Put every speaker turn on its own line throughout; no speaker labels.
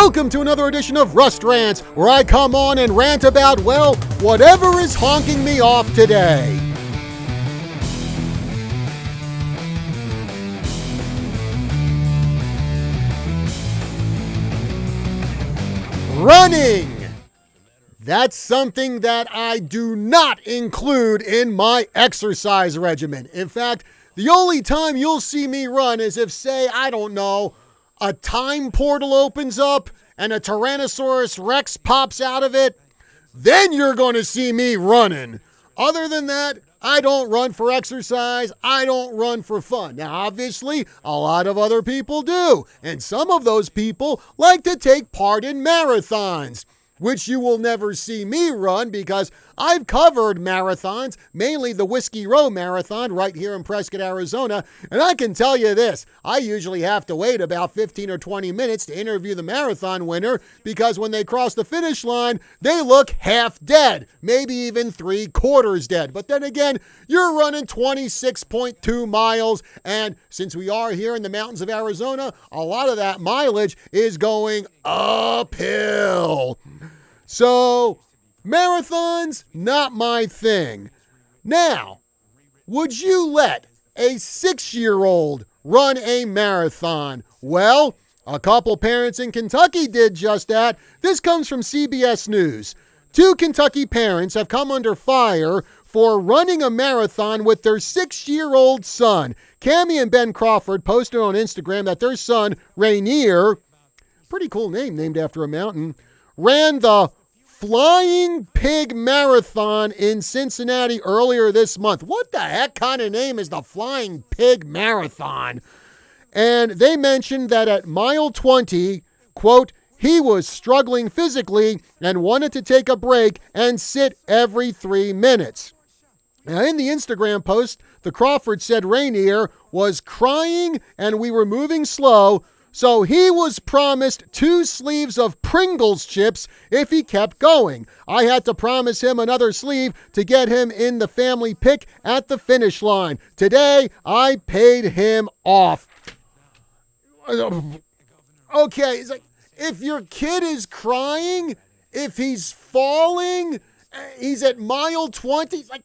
Welcome to another edition of Rust Rants, where I come on and rant about, well, whatever is honking me off today. Running! That's something that I do not include in my exercise regimen. In fact, the only time you'll see me run is if, say, I don't know, a time portal opens up and a Tyrannosaurus Rex pops out of it. Then you're going to see me running. Other than that, I don't run for exercise. I don't run for fun. Now, obviously, a lot of other people do. And some of those people like to take part in marathons, which you will never see me run because I've covered marathons, mainly the Whiskey Row Marathon right here in Prescott, Arizona. And I can tell you this, I usually have to wait about 15 or 20 minutes to interview the marathon winner because when they cross the finish line, they look half dead, maybe even 3/4 dead. But then again, you're running 26.2 miles. And since we are here in the mountains of Arizona, a lot of that mileage is going uphill. So, marathons, not my thing. Now, would you let a 6-year-old run a marathon? Well, a couple parents in Kentucky did just that. This comes from CBS News. 2 Kentucky parents have come under fire for running a marathon with their 6-year-old son. Cammie and Ben Crawford posted on Instagram that their son, Rainier, pretty cool name named after a mountain, ran the Flying Pig Marathon in Cincinnati earlier this month. What the heck kind of name is the Flying Pig Marathon? And they mentioned that at mile 20, quote, he was struggling physically and wanted to take a break and sit every 3 minutes. Now, in the Instagram post, the Crawford said Rainier was crying and we were moving slow, so he was promised 2 sleeves of Pringles chips if he kept going. I had to promise him another sleeve to get him in the family pic at the finish line. Today, I paid him off. Okay, it's like, if your kid is crying, if he's falling, he's at mile 20, it's like,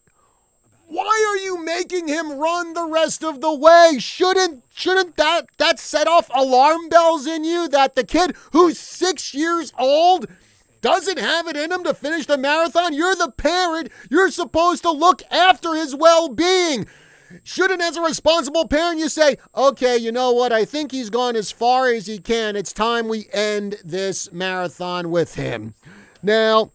why are you making him run the rest of the way? Shouldn't that set off alarm bells in you that the kid who's 6 years old doesn't have it in him to finish the marathon? You're the parent. You're supposed to look after his well-being. Shouldn't, as a responsible parent, you say, okay, you know what? I think he's gone as far as he can. It's time we end this marathon with him. Now,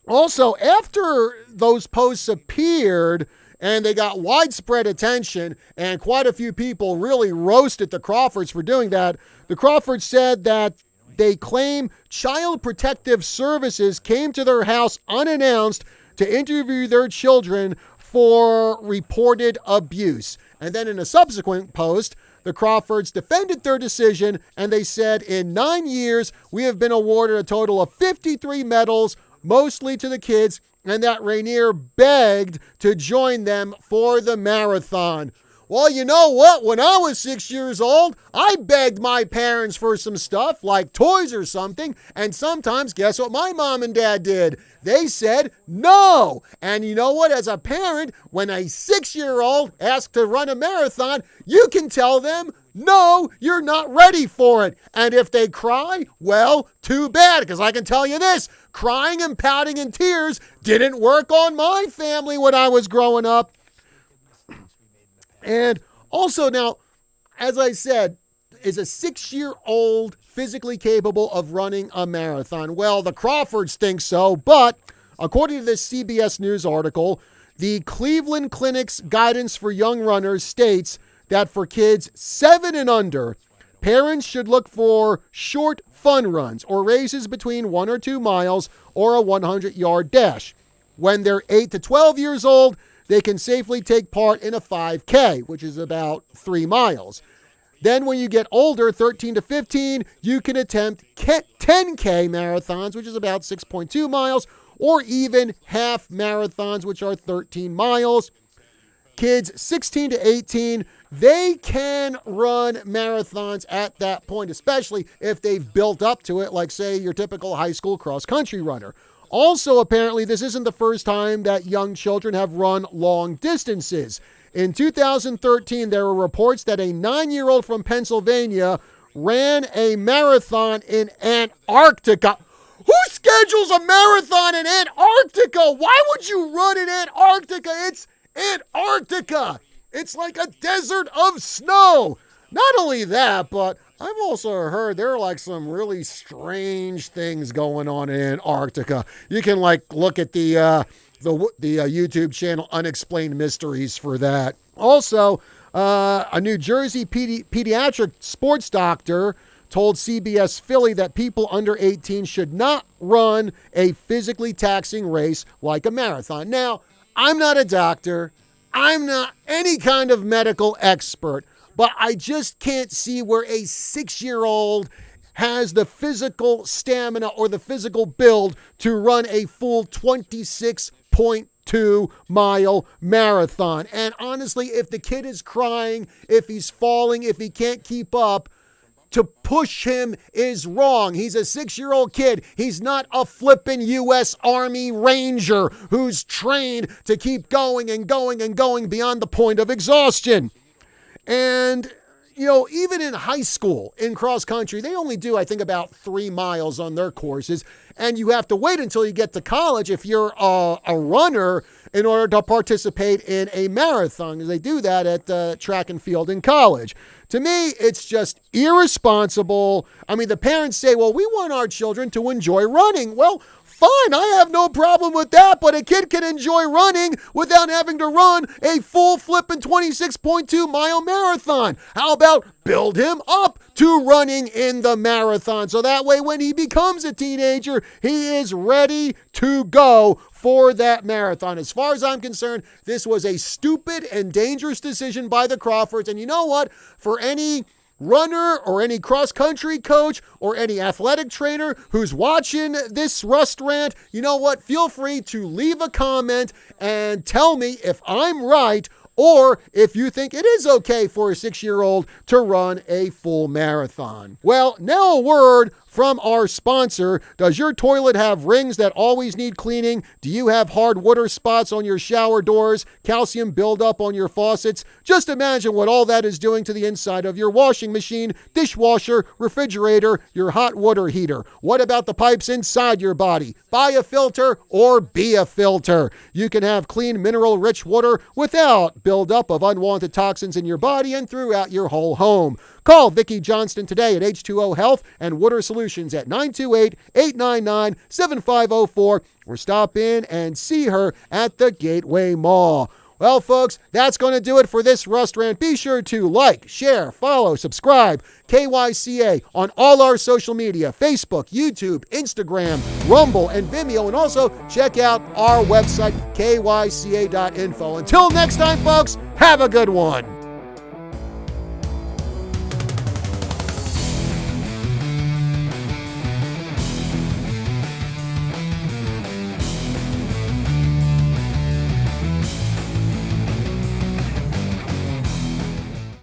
also, after those posts appeared and they got widespread attention and quite a few people really roasted the Crawfords for doing that, the Crawfords said that they claim Child Protective Services came to their house unannounced to interview their children for reported abuse. And then in a subsequent post, the Crawfords defended their decision and they said, in 9 years, we have been awarded a total of 53 medals, mostly to the kids, and that Rainier begged to join them for the marathon. Well, you know what? When I was 6 years old, I begged my parents for some stuff, like toys or something, and sometimes, guess what my mom and dad did? They said no. And you know what? As a parent, when a 6-year-old asks to run a marathon, you can tell them, no, you're not ready for it. And if they cry, well, too bad, because I can tell you this, crying and pouting and tears didn't work on my family when I was growing up. And also now, as I said, is a 6-year-old physically capable of running a marathon? Well, the Crawfords think so, but according to this CBS News article, the Cleveland Clinic's guidance for young runners states that for kids 7 and under, parents should look for short fun runs or races between 1 or 2 miles or a 100-yard dash. When they're 8 to 12 years old, they can safely take part in a 5K, which is about 3 miles. Then when you get older, 13 to 15, you can attempt 10K marathons, which is about 6.2 miles, or even half marathons, which are 13 miles. kids 16 to 18, they can run marathons at that point, especially if they've built up to it, like, say, your typical high school cross-country runner. Also, apparently, this isn't the first time that young children have run long distances. In 2013, there were reports that a 9-year-old from Pennsylvania ran a marathon in Antarctica. Who schedules a marathon in Antarctica? Why would you run in Antarctica? It's Antarctica. It's like a desert of snow. Not only that, but I've also heard there are like some really strange things going on in Antarctica. You can like look at the YouTube channel Unexplained Mysteries for that. Also, a New Jersey pediatric sports doctor told CBS Philly that people under 18 should not run a physically taxing race like a marathon. Now, I'm not a doctor. I'm not any kind of medical expert, but I just can't see where a 6-year-old has the physical stamina or the physical build to run a full 26.2-mile marathon. And honestly, if the kid is crying, if he's falling, if he can't keep up, to push him is wrong. He's a 6-year-old kid. He's not a flippin' U.S. Army Ranger who's trained to keep going and going and going beyond the point of exhaustion. And, you know, even in high school, in cross country, they only do, I think, about 3 miles on their courses. And you have to wait until you get to college if you're a runner in order to participate in a marathon. They do that at track and field in college. To me, it's just irresponsible. I mean, the parents say, well, we want our children to enjoy running. Well, fine, I have no problem with that, but a kid can enjoy running without having to run a full flippin' 26.2-mile marathon. How about build him up to running in the marathon so that way when he becomes a teenager, he is ready to go for that marathon. As far as I'm concerned, this was a stupid and dangerous decision by the Crawfords. And you know what? For any runner or any cross-country coach or any athletic trainer who's watching this Rust Rant, you know what? Feel free to leave a comment and tell me if I'm right or if you think it is okay for a 6-year-old to run a full marathon. Well, now a word from our sponsor. Does your toilet have rings that always need cleaning? Do you have hard water spots on your shower doors? Calcium buildup on your faucets? Just imagine what all that is doing to the inside of your washing machine, dishwasher, refrigerator, your hot water heater. What about the pipes inside your body? Buy a filter or be a filter. You can have clean, mineral-rich water without buildup of unwanted toxins in your body and throughout your whole home. Call Vicki Johnston today at H2O Health and Water Solutions at 928-899-7504 or stop in and see her at the Gateway Mall. Well, folks, that's going to do it for this Rust Rant. Be sure to like, share, follow, subscribe, KYCA on all our social media, Facebook, YouTube, Instagram, Rumble, and Vimeo. And also check out our website, kyca.info. Until next time, folks, have a good one.